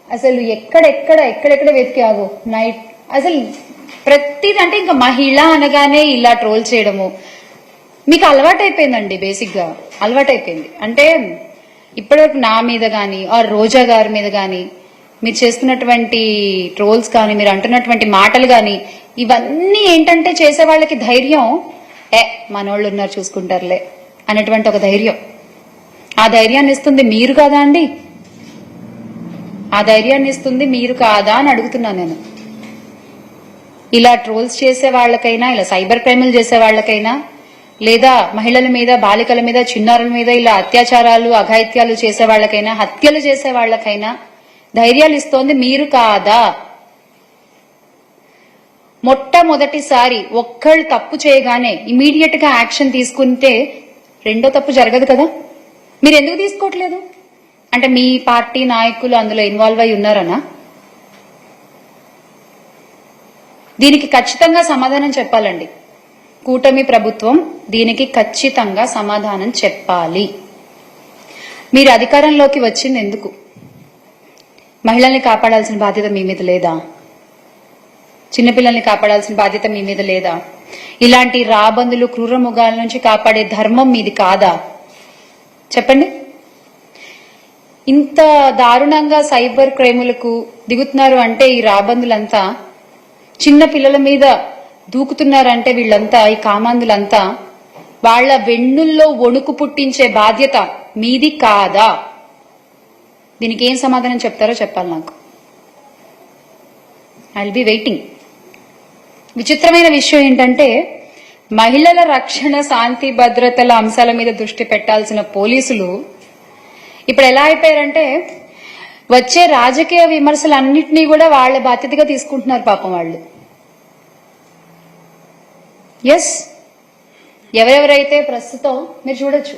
అసలు ఎక్కడెక్కడ వెతికావు నైట్ అసలు ప్రతిది. అంటే ఇంకా మహిళ అనగానే ఇలా ట్రోల్ చేయడము మీకు అలవాటైపోయిందండి. బేసిక్ గా అలవాటైపోయింది. అంటే ఇప్పటివరకు నా మీద గాని ఆర్ రోజా గారి మీద గాని మీరు చేస్తున్నటువంటి ట్రోల్స్ కానీ మీరు అంటున్నటువంటి మాటలు కానీ ఇవన్నీ ఏంటంటే చేసే వాళ్ళకి ధైర్యం, మనోళ్ళు ఉన్నారు చూసుకుంటారులే అనేటువంటి ఒక ధైర్యం. ఆ ధైర్యాన్ని ఇస్తుంది మీరు కాదా అండి? ఆ ధైర్యాన్ని ఇస్తుంది మీరు కాదా అని అడుగుతున్నాను నేను. ఇలా ట్రోల్స్ చేసే వాళ్ళకైనా, ఇలా సైబర్ క్రైమ్లు చేసే వాళ్ళకైనా, లేదా మహిళల మీద, బాలికల మీద, చిన్నారుల మీద ఇలా అత్యాచారాలు, అఘాయిత్యాలు చేసే వాళ్ళకైనా, హత్యలు చేసే వాళ్ళకైనా ధైర్యాలు ఇస్తోంది మీరు కాదా? మొట్టమొదటిసారి ఒక్కళ్ళు తప్పు చేయగానే ఇమీడియట్ గా యాక్షన్ తీసుకుంటే రెండో తప్పు జరగదు కదా? మీరు ఎందుకు తీసుకోవట్లేదు? అంటే మీ పార్టీ నాయకులు అందులో ఇన్వాల్వ్ అయి ఉన్నారనా? దీనికి ఖచ్చితంగా సమాధానం చెప్పాలండి. కూటమి ప్రభుత్వం దీనికి ఖచ్చితంగా సమాధానం చెప్పాలి. మీరు అధికారంలోకి వచ్చింది ఎందుకు? మహిళల్ని కాపాడాల్సిన బాధ్యత మీ మీద లేదా? చిన్నపిల్లల్ని కాపాడాల్సిన బాధ్యత మీ మీద లేదా? ఇలాంటి రాబందులు, క్రూర మృగాల నుంచి కాపాడే ధర్మం మీది కాదా? చెప్పండి. ఇంత దారుణంగా సైబర్ క్రైములకు దిగుతున్నారు అంటే ఈ రాబందులంతా, చిన్న పిల్లల మీద దూకుతున్నారంటే వీళ్ళంతా, ఈ కామాందులంతా, వాళ్ల వెన్నుల్లో వణుకు పుట్టించే బాధ్యత మీది కాదా? దీనికి ఏం సమాధానం చెప్తారో చెప్పాలి నాకు. I will be waiting. విచిత్రమైన విషయం ఏంటంటే మహిళల రక్షణ, శాంతి భద్రతల అంశాల మీద దృష్టి పెట్టాల్సిన పోలీసులు ఇప్పుడు ఎలా అయిపోయారంటే వచ్చే రాజకీయ విమర్శలన్నింటినీ కూడా వాళ్ల బాధ్యతగా తీసుకుంటున్నారు పాపం వాళ్ళు. ఎస్, ఎవరెవరైతే ప్రస్తుతం మీరు చూడొచ్చు,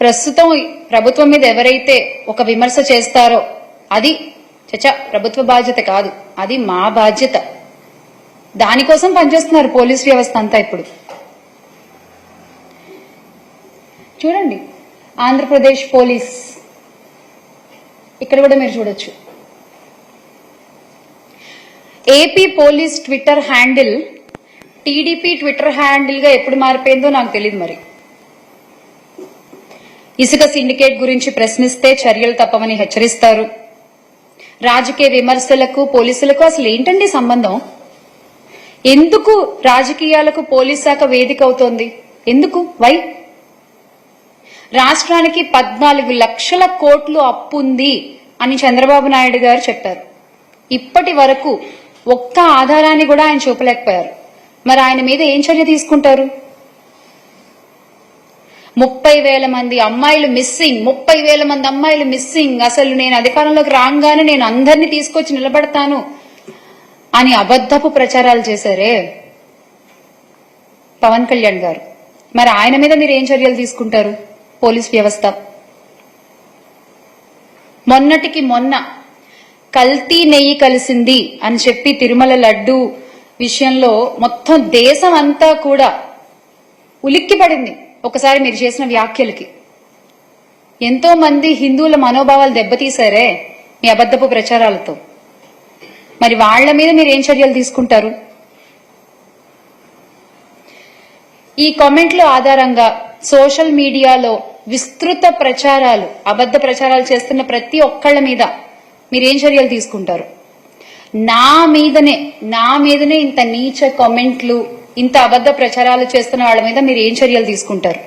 ప్రస్తుతం ప్రభుత్వం మీద ఎవరైతే ఒక విమర్శ చేస్తారో అది ప్రభుత్వ బాధ్యత కాదు, అది మా బాధ్యత. దానికోసం పనిచేస్తున్నారు పోలీస్ వ్యవస్థ అంతా. ఇప్పుడు చూడండి, ఆంధ్రప్రదేశ్ పోలీస్ ఇక్కడ కూడా మీరు చూడొచ్చు. AP police Twitter handle TDP Twitter handle గా ఎప్పుడు మారిపోయిందో నాకు తెలియదు. మరి ఇసుక సిండికేట్ గురించి ప్రశ్నిస్తే చర్యలు తప్పవని హెచ్చరిస్తారు. రాజకీయ విమర్శలకు పోలీసులకు అసలు ఏంటండి సంబంధం? ఎందుకు రాజకీయాలకు పోలీస్ శాఖ వేదిక అవుతోంది? ఎందుకు? వై? రాష్ట్రానికి 14 లక్షల కోట్లు అప్పుంది అని చంద్రబాబు నాయుడు గారు చెప్పారు. ఇప్పటి వరకు ఒక్క ఆధారాన్ని కూడా ఆయన చూపలేకపోయారు. మరి ఆయన మీద ఏం చర్య తీసుకుంటారు? 30,000 మంది అమ్మాయిలు మిస్సింగ్, 30,000 మంది అమ్మాయిలు మిస్సింగ్. అసలు నేను అధికారంలోకి రాగానే నేను అందరినీ తీసుకొచ్చి నిలబడతాను అని అబద్ధపు ప్రచారాలు చేశారే పవన్ కళ్యాణ్ గారు. మరి ఆయన మీద మీరు ఏం చర్యలు తీసుకుంటారు? పోలీస్ వ్యవస్థ మొన్నటికి మొన్న కల్తీ నెయ్యి కలిసింది అని చెప్పి తిరుమల లడ్డు విషయంలో మొత్తం దేశం అంతా కూడా ఉలిక్కి పడింది. ఒకసారి మీరు చేసిన వ్యాఖ్యలకి ఎంతో మంది హిందువుల మనోభావాలు దెబ్బతీశారే మీ అబద్ధపు ప్రచారాలతో. మరి వాళ్ల మీద మీరు ఏం చర్యలు తీసుకుంటారు? ఈ కామెంట్ల ఆధారంగా సోషల్ మీడియాలో విస్తృత ప్రచారాలు, అబద్ధ ప్రచారాలు చేస్తున్న ప్రతి ఒక్కళ్ళ మీద మీరేం చర్యలు తీసుకుంటారు? నా మీదనే ఇంత నీచ కామెంట్లు, ఇంత అబద్ధ ప్రచారాలు చేస్తున్న వాళ్ళ మీద మీరు ఏం చర్యలు తీసుకుంటారు?